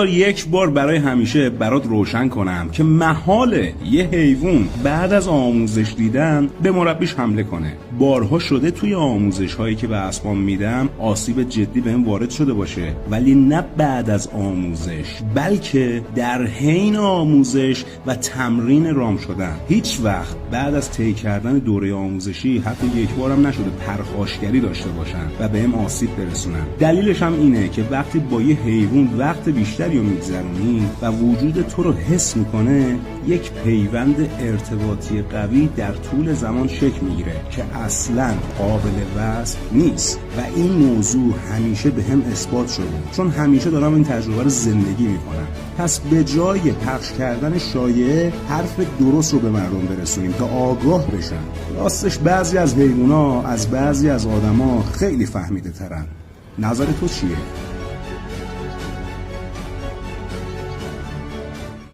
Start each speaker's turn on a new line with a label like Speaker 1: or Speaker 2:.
Speaker 1: یک بار برای همیشه برات روشن کنم که محاله یه حیوان بعد از آموزش دیدن به مربیش حمله کنه. بارها شده توی آموزش هایی که به اسبام میدم آسیب جدی بهم وارد شده باشه، ولی نه بعد از آموزش، بلکه در حین آموزش و تمرین رام شدن. هیچ وقت بعد از طی کردن دوره آموزشی حتی یک بارم نشده پرخاشگری داشته باشن و بهم آسیب برسونن. دلیلش هم اینه که وقتی با یه حیوان وقت بیشتری رو میگذرونی و وجود تو رو حس میکنه، یک پیوند ارتباطی قوی در طول زمان شکل میگیره که اصلاً قابل وصف نیست و این موضوع همیشه به هم اثبات شده، چون همیشه دارم این تجربه رو زندگی میکنم. پس به جای پخش کردن شایعه، حرف درست رو به مردم برسونیم تا آگاه بشن. راستش بعضی از حیونا از بعضی از آدما خیلی فهمیده ترن. نظر تو چیه؟